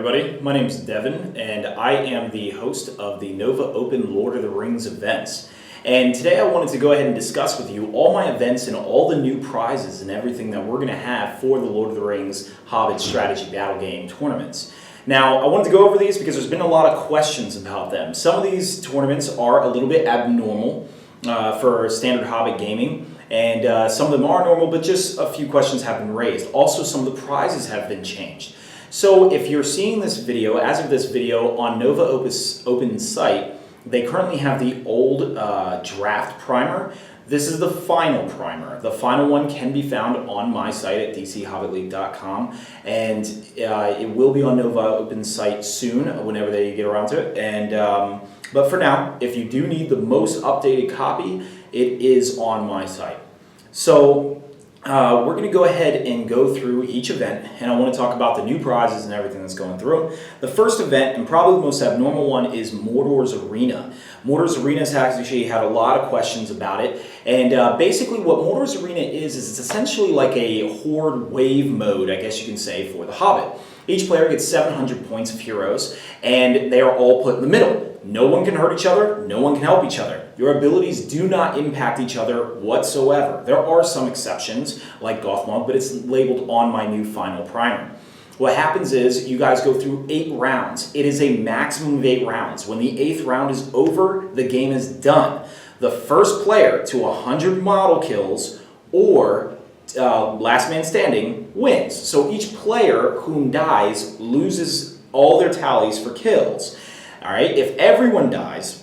everybody? My name is Devin, and I am the host of the NOVAopen Lord of the Rings events. And today I wanted to go ahead and discuss with you all my events and all the new prizes and everything that we're going to have for the Lord of the Rings Hobbit Strategy Battle Game tournaments. Now, I wanted to go over these because there's been a lot of questions about them. Some of these tournaments are a little bit abnormal for standard Hobbit gaming, and some of them are normal, but just a few questions have been raised. Also, some of the prizes have been changed. So if you're seeing this video, as of this video, on NOVAopen's site, they currently have the old draft primer. This is the final primer. The final one can be found on my site at dchobbitleague.com, and it will be on NOVAopen's site soon, whenever they get around to it. And but for now, if you do need the most updated copy, it is on my site. So we're going to go ahead and go through each event, and I want to talk about the new prizes and everything that's going through them. The first event, and probably the most abnormal one, is Mordor's Arena. Mordor's Arena has actually had a lot of questions about it, and basically what Mordor's Arena is it's essentially like a horde wave mode, I guess you can say, for the Hobbit. Each player gets 700 points of heroes, and they are all put in the middle. No one can hurt each other, no one can help each other. Your abilities do not impact each other whatsoever. There are some exceptions, like Gothmog, but it's labeled on my new final primer. What happens is you guys go through 8 rounds. It is a maximum of 8 rounds. When the 8th round is over, the game is done. The first player to 100 model kills or last man standing wins. So each player whom dies loses all their tallies for kills. All right, if everyone dies,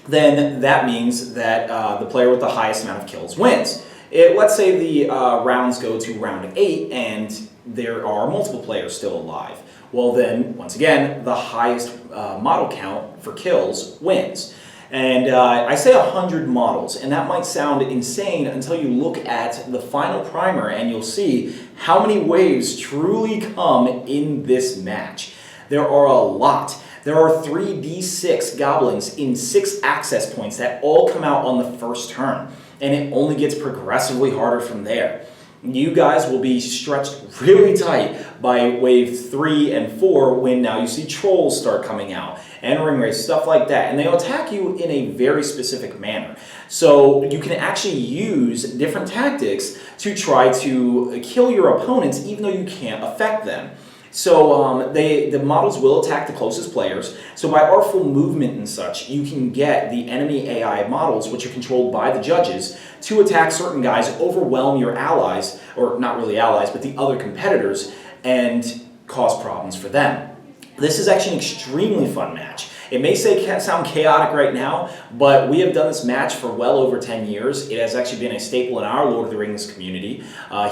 then that means that the player with the highest amount of kills wins. Let's say the rounds go to round 8 and there are multiple players still alive. Well then, once again, the highest model count for kills wins. And I say 100 models, and that might sound insane until you look at the final primer and you'll see how many waves truly come in this match. There are a lot. There are 3d6 goblins in 6 access points that all come out on the first turn, and it only gets progressively harder from there. You guys will be stretched really tight by wave 3 and 4 when now you see trolls start coming out, and ringwraiths, stuff like that, and they'll attack you in a very specific manner. So you can actually use different tactics to try to kill your opponents even though you can't affect them. So the models will attack the closest players. So by artful movement and such, you can get the enemy AI models, which are controlled by the judges, to attack certain guys, overwhelm your allies, or not really allies, but the other competitors, and cause problems for them. This is actually an extremely fun match. It may sound chaotic right now, but we have done this match for well over 10 years. It has actually been a staple in our Lord of the Rings community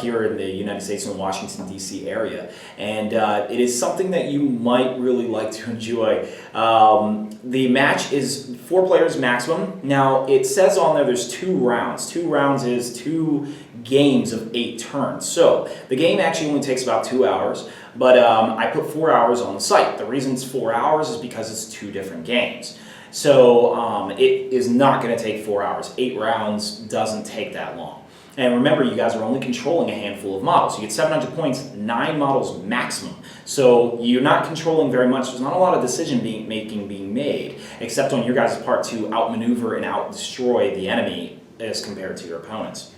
here in the United States and the Washington, D.C. area. And it is something that you might really like to enjoy. The match is 4 players maximum. Now, it says on there there's 2 rounds. 2 rounds is 2 games of 8 turns. So the game actually only takes about 2 hours. But I put 4 hours on the site. The reason it's 4 hours is because it's 2 different games. So it is not going to take 4 hours. 8 rounds doesn't take that long. And remember, you guys are only controlling a handful of models. You get 700 points, 9 models maximum. So you're not controlling very much. There's not a lot of decision making being made, except on your guys' part to outmaneuver and outdestroy the enemy as compared to your opponents.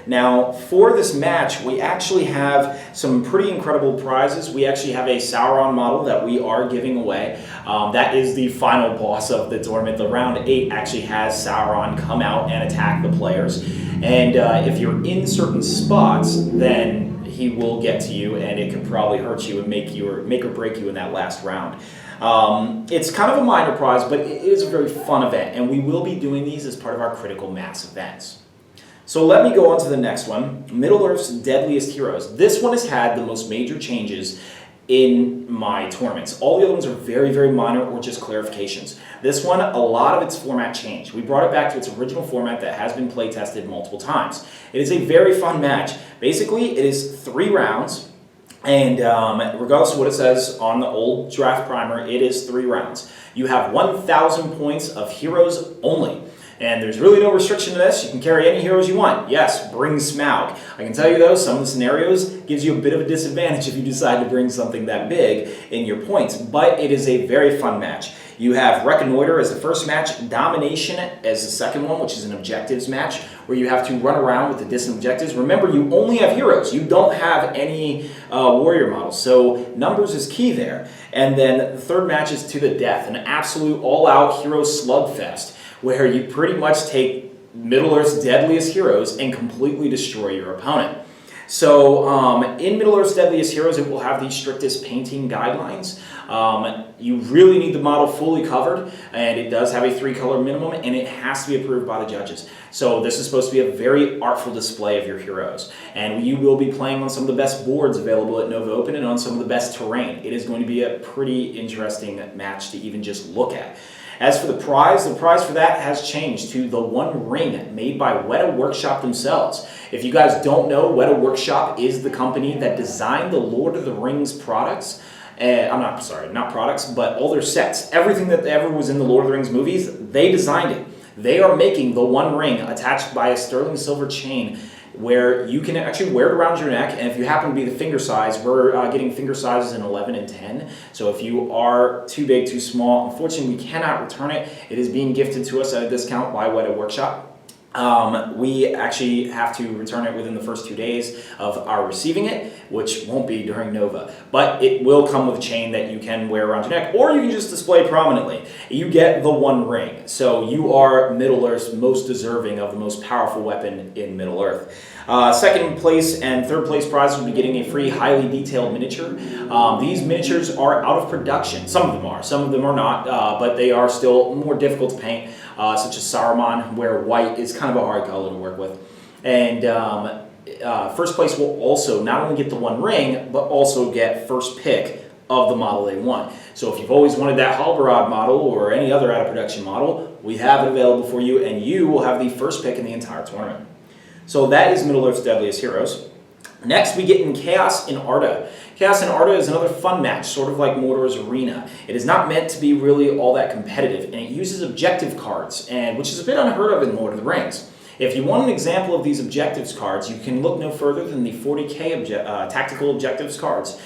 Now, for this match, we actually have some pretty incredible prizes. We actually have a Sauron model that we are giving away. That is the final boss of the tournament. The round 8 actually has Sauron come out and attack the players. And if you're in certain spots, then he will get to you, and it could probably hurt you and make or break you in that last round. It's kind of a minor prize, but it is a very fun event, and we will be doing these as part of our critical mass events. So let me go on to the next one, Middle-earth's Deadliest Heroes. This one has had the most major changes in my tournaments. All the other ones are very, very minor or just clarifications. This one, a lot of its format changed. We brought it back to its original format that has been play tested multiple times. It is a very fun match. Basically, it is 3 rounds, and regardless of what it says on the old draft primer, it is 3 rounds. You have 1,000 points of heroes only. And there's really no restriction to this. You can carry any heroes you want. Yes, bring Smaug. I can tell you though, some of the scenarios gives you a bit of a disadvantage if you decide to bring something that big in your points, but it is a very fun match. You have Reconnoiter as the first match, Domination as the second one, which is an objectives match, where you have to run around with the distant objectives. Remember, you only have heroes. You don't have any warrior models, so numbers is key there. And then the third match is To the Death, an absolute all-out hero slugfest, where you pretty much take Middle-earth's deadliest heroes and completely destroy your opponent. So in Middle-earth's Deadliest Heroes, it will have the strictest painting guidelines. You really need the model fully covered, and it does have a 3-color minimum, and it has to be approved by the judges. So this is supposed to be a very artful display of your heroes. And you will be playing on some of the best boards available at NOVAopen and on some of the best terrain. It is going to be a pretty interesting match to even just look at. As for the prize for that has changed to the one ring made by Weta Workshop themselves. If you guys don't know, Weta Workshop is the company that designed the Lord of the Rings products. Not products, but all their sets. Everything that ever was in the Lord of the Rings movies, they designed it. They are making the one ring attached by a sterling silver chain where you can actually wear it around your neck, and if you happen to be the finger size, we're getting finger sizes in 11 and 10. So if you are too big, too small, unfortunately we cannot return it. It is being gifted to us at a discount by Weta Workshop. We actually have to return it within the first 2 days of our receiving it, which won't be during Nova. But it will come with a chain that you can wear around your neck, or you can just display prominently. You get the one ring, so you are Middle-earth's most deserving of the most powerful weapon in Middle-earth. Second place and third place prizes will be getting a free highly detailed miniature. These miniatures are out of production. Some of them are not, but they are still more difficult to paint. Such as Saruman, where white is kind of a hard color to work with. And first place will also not only get the one ring, but also get first pick of the model they want. So if you've always wanted that Halberod model or any other out of production model, we have it available for you, and you will have the first pick in the entire tournament. So that is Middle-earth's Deadliest Heroes. Next, we get in Chaos in Arda. Chaos in Arda is another fun match, sort of like Mordor's Arena. It is not meant to be really all that competitive, and it uses objective cards, which is a bit unheard of in Lord of the Rings. If you want an example of these objectives cards, you can look no further than the 40k tactical objectives cards.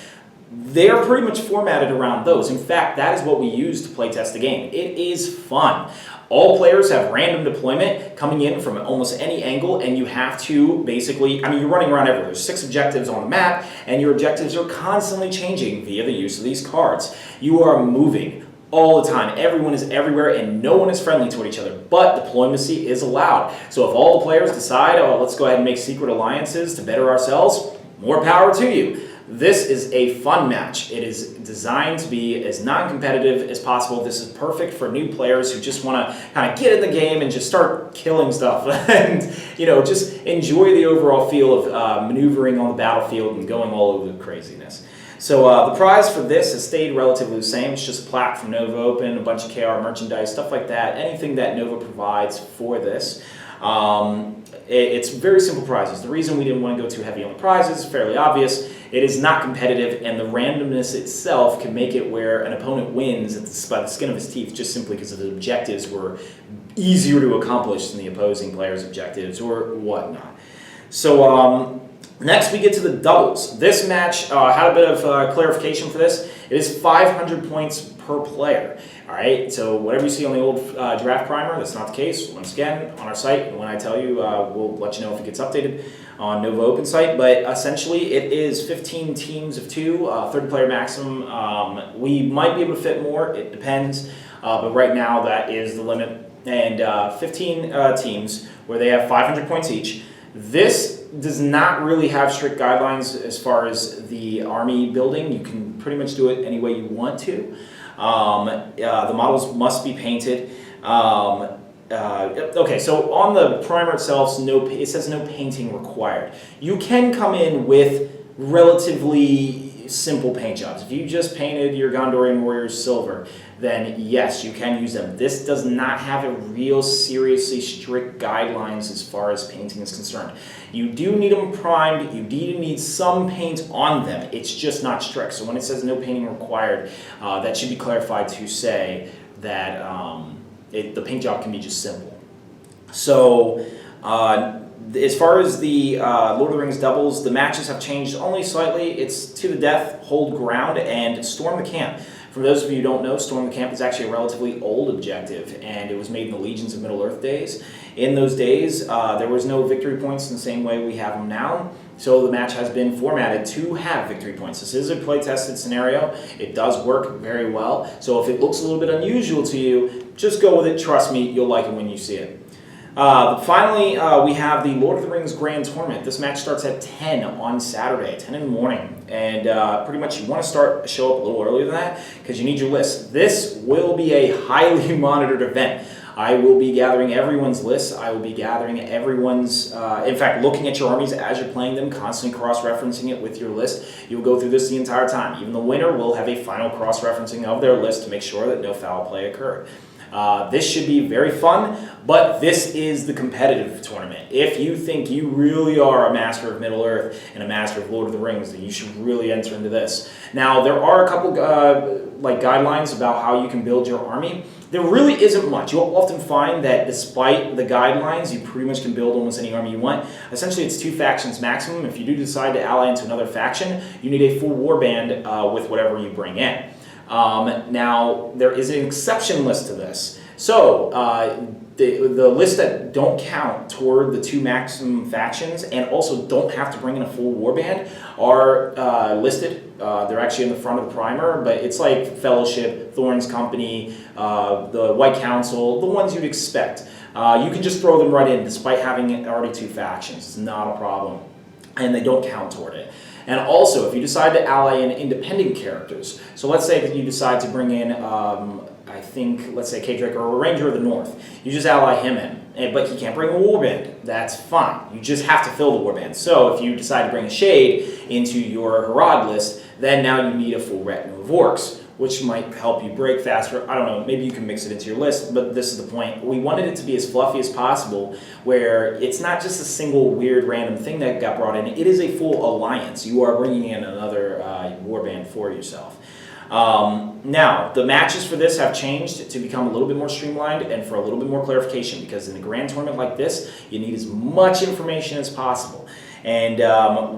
They are pretty much formatted around those. In fact, that is what we use to play test the game. It is fun. All players have random deployment coming in from almost any angle, and you have to basically, you're running around everywhere. There's 6 objectives on the map, and your objectives are constantly changing via the use of these cards. You are moving all the time. Everyone is everywhere, and no one is friendly toward each other, but diplomacy is allowed. So if all the players decide, oh, let's go ahead and make secret alliances to better ourselves, more power to you. This is a fun match. It is designed to be as non-competitive as possible. This is perfect for new players who just want to kind of get in the game and just start killing stuff and, just enjoy the overall feel of maneuvering on the battlefield and going all over the craziness. So the prize for this has stayed relatively the same. It's just a plaque from NOVAopen, a bunch of KR merchandise, stuff like that. Anything that Nova provides for this. It's very simple prizes. The reason we didn't want to go too heavy on the prizes is fairly obvious. It is not competitive, and the randomness itself can make it where an opponent wins by the skin of his teeth just simply because the objectives were easier to accomplish than the opposing player's objectives or whatnot. So next we get to the doubles. This match had a bit of clarification for this. It is 500 points per player. All right, so whatever you see on the old draft primer, that's not the case. Once again, on our site, and when I tell you, we'll let you know if it gets updated on NOVAopen site. But essentially, it is 15 teams of 2, 30 player maximum. We might be able to fit more. It depends. But right now, that is the limit. And 15 teams where they have 500 points each. This does not really have strict guidelines as far as the army building. You can pretty much do it any way you want to. The models must be painted. Okay, so on the primer itself, it says no painting required. You can come in with relatively simple paint jobs. If you just painted your Gondorian warriors silver, then yes, you can use them. This does not have a real seriously strict guidelines as far as painting is concerned. You do need them primed, you do need some paint on them, it's just not strict. So when it says no painting required, that should be clarified to say that the paint job can be just simple. So as far as the Lord of the Rings doubles, the matches have changed only slightly. It's to the death, hold ground, and storm the camp. For those of you who don't know, Storm the Camp is actually a relatively old objective, and it was made in the Legions of Middle-earth days. In those days, there was no victory points in the same way we have them now, so the match has been formatted to have victory points. This is a play-tested scenario. It does work very well, so if it looks a little bit unusual to you, just go with it. Trust me, you'll like it when you see it. Finally, we have the Lord of the Rings Grand Tournament. This match starts at 10 on Saturday, 10 in the morning. And pretty much you want to show up a little earlier than that because you need your list. This will be a highly monitored event. I will be gathering everyone's lists. I will be gathering everyone's, in fact, looking at your armies as you're playing them, constantly cross-referencing it with your list. You'll go through this the entire time. Even the winner will have a final cross-referencing of their list to make sure that no foul play occurred. This should be very fun, but this is the competitive tournament. If you think you really are a master of Middle-earth and a master of Lord of the Rings, then you should really enter into this. Now, there are a couple guidelines about how you can build your army. There really isn't much. You'll often find that despite the guidelines, you pretty much can build almost any army you want. Essentially, it's 2 factions maximum. If you do decide to ally into another faction, you need a full warband with whatever you bring in. Now, there is an exception list to this. So, the lists that don't count toward the 2 maximum factions and also don't have to bring in a full warband are listed. They're actually in the front of the primer, but it's like Fellowship, Thorn's Company, the White Council, the ones you'd expect. You can just throw them right in despite having already 2 factions. It's not a problem. And they don't count toward it. And also, if you decide to ally in independent characters, so let's say that you decide to bring in, let's say K-Drake or a Ranger of the North, you just ally him in, but he can't bring a warband. That's fine. You just have to fill the warband. So if you decide to bring a Shade into your Harad list, then now you need a full retinue of orcs, which might help you break faster. I don't know, maybe you can mix it into your list, but this is the point. We wanted it to be as fluffy as possible, where it's not just a single weird random thing that got brought in. It is a full alliance. You are bringing in another warband for yourself. Now, the matches for this have changed to become a little bit more streamlined and for a little bit more clarification, because in a grand tournament like this, you need as much information as possible. And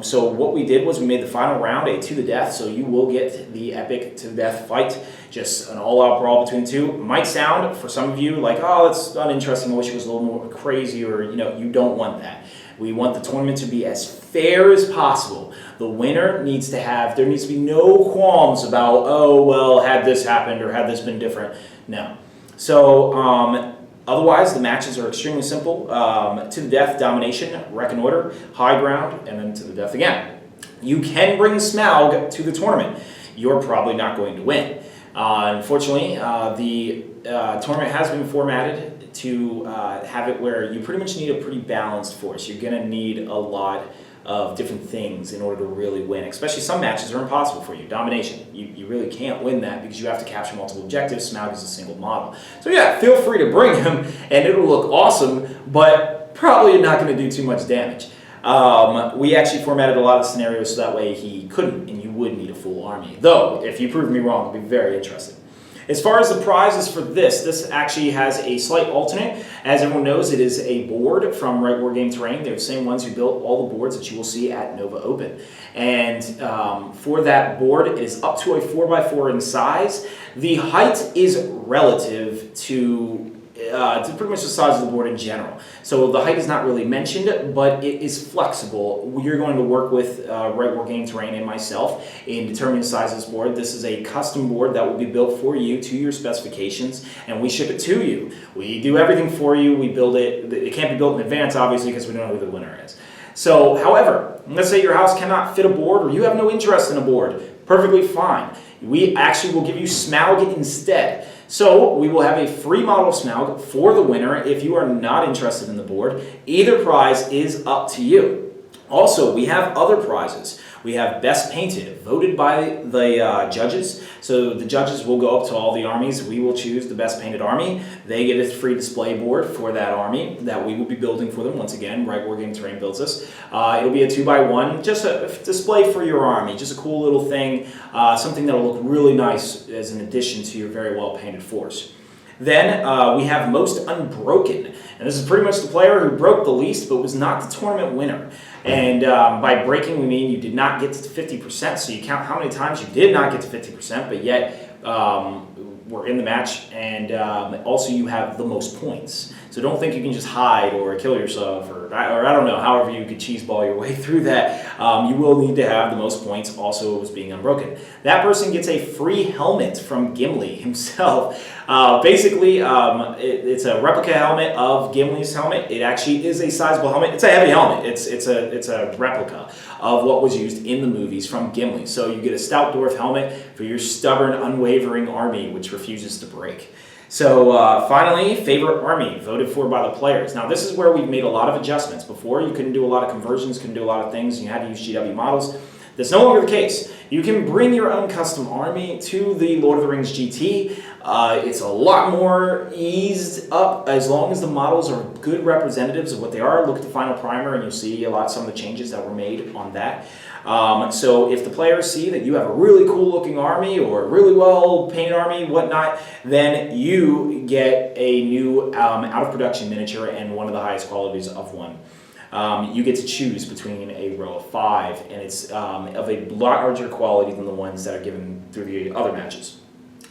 so what we did was we made the final round a to the death, so you will get the epic to the death fight, just an all-out brawl between the 2. Might sound, for some of you, like, oh, that's uninteresting, I wish it was a little more crazy, or, you don't want that. We want the tournament to be as fair as possible. The winner needs to be no qualms about, oh, well, had this happened or had this been different. No. So, otherwise, the matches are extremely simple. To the death, domination, reconnoiter, high ground, and then to the death again. You can bring Smaug to the tournament. You're probably not going to win. Unfortunately, the tournament has been formatted to have it where you pretty much need a pretty balanced force. You're going to need a lot of different things in order to really win. Especially some matches are impossible for you. Domination, you really can't win that because you have to capture multiple objectives. Smaug is a single model. So yeah, feel free to bring him and it'll look awesome, but probably not going to do too much damage. We actually formatted a lot of scenarios so that way he couldn't and you would need a full army. Though, if you prove me wrong, it'll be very interesting. As far as the prizes for this actually has a slight alternate. As everyone knows, it is a board from Right War Game Terrain. They're the same ones who built all the boards that you will see at NOVAopen. And for that board, it is up to a 4x4 in size. The height is relative to pretty much the size of the board in general. So the height is not really mentioned, but it is flexible. We're going to work with Right War Game Terrain and myself in determining the size of this board. This is a custom board that will be built for you to your specifications, and we ship it to you. We do everything for you. We build it. It can't be built in advance, obviously, because we don't know who the winner is. So, however, let's say your house cannot fit a board or you have no interest in a board. Perfectly fine. We actually will give you Smaug instead. So we will have a free model of Smaug for the winner if you are not interested in the board. Either prize is up to you. Also, we have other prizes. We have Best Painted, voted by the judges. So the judges will go up to all the armies. We will choose the Best Painted army. They get a free display board for that army that we will be building for them. Once again, Right War Game Terrain builds this. It'll be a 2x1, just a display for your army. Just a cool little thing, something that'll look really nice as an addition to your very well painted force. Then we have most unbroken. And this is pretty much the player who broke the least but was not the tournament winner. And by breaking, we mean you did not get to 50%. So you count how many times you did not get to 50%, but yet were in the match. And also you have the most points. So don't think you can just hide or kill yourself or I don't know, however you could cheeseball your way through that. You will need to have the most points. Also, it was being unbroken. That person gets a free helmet from Gimli himself. Basically, it's a replica helmet of Gimli's helmet. It actually is a sizable helmet. It's a heavy helmet. It's a replica of what was used in the movies from Gimli. So you get a stout dwarf helmet for your stubborn, unwavering army, which refuses to break. So finally, favorite army, voted for by the players. Now this is where we've made a lot of adjustments. Before, you couldn't do a lot of conversions, couldn't do a lot of things, and you had to use GW models. That's no longer the case. You can bring your own custom army to the Lord of the Rings GT. It's a lot more eased up as long as the models are good representatives of what they are. Look at the final primer and you'll see some of the changes that were made on that. So if the players see that you have a really cool looking army or a really well painted army, whatnot, then you get a new out of production miniature and one of the highest qualities of one. You get to choose between a row of 5, and it's of a larger quality than the ones that are given through the other matches.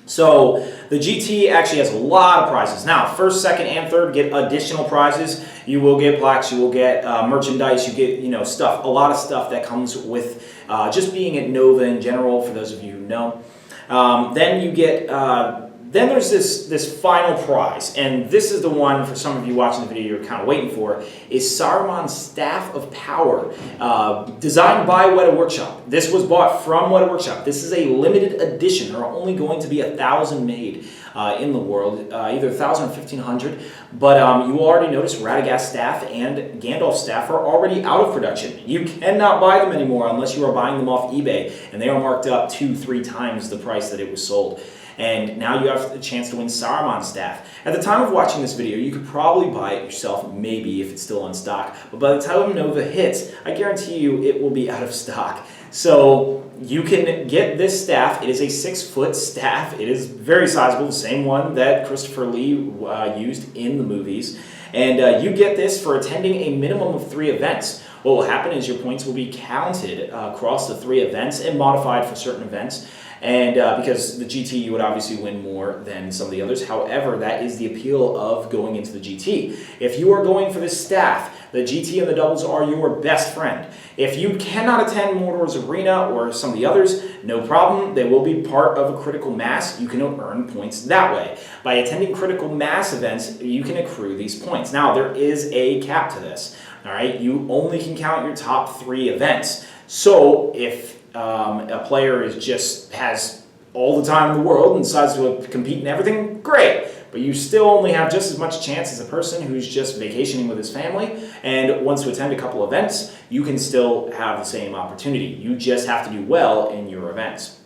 So the GT actually has a lot of prizes. Now, first, second, and third get additional prizes. You will get plaques, you will get merchandise, you get stuff, a lot of stuff that comes with just being at Nova in general. For those of you who know, then you get. Then there's this final prize, and this is the one for some of you watching the video you're kind of waiting for, is Saruman's Staff of Power, designed by Weta Workshop. This was bought from Weta Workshop. This is a limited edition. There are only going to be 1,000 made in the world, either 1,000 or 1,500, but you already noticed Radagast's staff and Gandalf's staff are already out of production. You cannot buy them anymore unless you are buying them off eBay, and they are marked up 2-3 times the price that it was sold. And now you have the chance to win Saruman's staff. At the time of watching this video, you could probably buy it yourself, maybe if it's still in stock. But by the time Nova hits, I guarantee you it will be out of stock. So you can get this staff. It is a 6-foot staff. It is very sizable, the same one that Christopher Lee used in the movies. And you get this for attending a minimum of 3 events. What will happen is your points will be counted across the 3 events and modified for certain events. And because the GT, you would obviously win more than some of the others. However, that is the appeal of going into the GT. If you are going for this staff, the GT and the doubles are your best friend. If you cannot attend Mordor's Arena or some of the others, no problem. They will be part of a critical mass. You can earn points that way. By attending critical mass events, you can accrue these points. Now, there is a cap to this. All right, you only can count your top 3 events. So if a player has all the time in the world and decides to compete in everything, great. But you still only have just as much chance as a person who's just vacationing with his family and wants to attend a couple events. You can still have the same opportunity. You just have to do well in your events.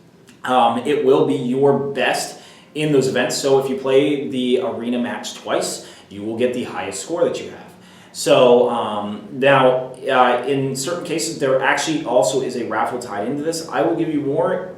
It will be your best in those events. So if you play the arena match twice, you will get the highest score that you have. So now, in certain cases, there actually also is a raffle tied into this. I will give you more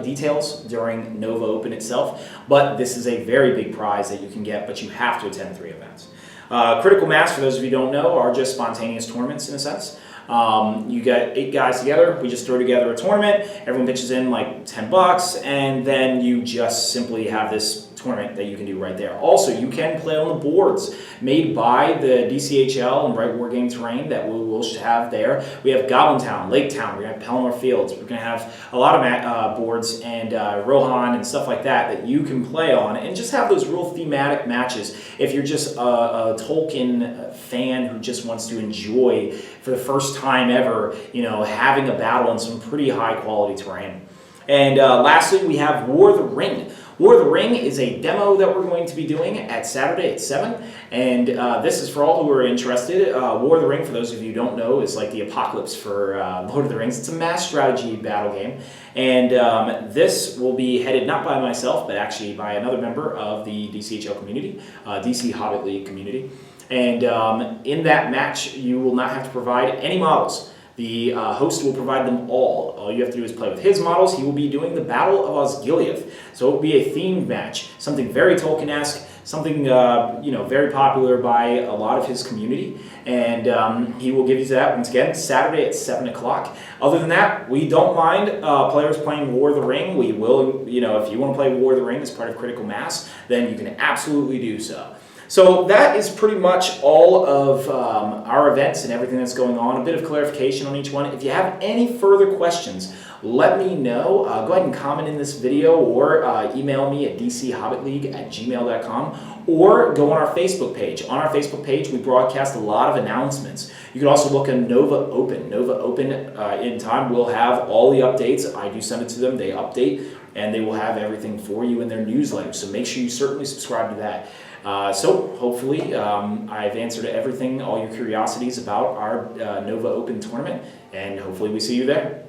details during NOVAopen itself, but this is a very big prize that you can get, but you have to attend 3 events. Critical Mass, for those of you who don't know, are just spontaneous tournaments in a sense. You get 8 guys together, we just throw together a tournament, everyone pitches in like $10, and then you just simply have this tournament that you can do right there. Also, you can play on the boards made by the DCHL and Bright Wargame Terrain that we will have there. We have Goblin Town, Lake Town, we're going to have Pelennor Fields, we're going to have a lot of boards and Rohan and stuff like that you can play on and just have those real thematic matches. If you're just a Tolkien fan who just wants to enjoy for the first time ever, having a battle in some pretty high quality terrain. And lastly, we have War of the Ring. War of the Ring is a demo that we're going to be doing at Saturday at 7, and this is for all who are interested. War of the Ring, for those of you who don't know, is like the apocalypse for Lord of the Rings. It's a mass strategy battle game, and this will be headed not by myself, but actually by another member of the DCHL community, DC Hobbit League community. And in that match, you will not have to provide any models. The host will provide them all. All you have to do is play with his models. He will be doing the Battle of Osgiliath. So it will be a themed match, something very Tolkien-esque, something very popular by a lot of his community, and he will give you that once again Saturday at 7 o'clock. Other than that, we don't mind players playing War of the Ring. We will, if you want to play War of the Ring as part of Critical Mass, then you can absolutely do so. So that is pretty much all of our events and everything that's going on. A bit of clarification on each one. If you have any further questions, let me know. Go ahead and comment in this video or email me at dchobbitleague@gmail.com or go on our Facebook page. On our Facebook page, we broadcast a lot of announcements. You can also look at NOVAopen. NOVAopen in time will have all the updates. I do send it to them. They update, and they will have everything for you in their newsletter. So make sure you certainly subscribe to that. So hopefully I've answered everything, all your curiosities about our NOVAopen tournament, and hopefully we see you there.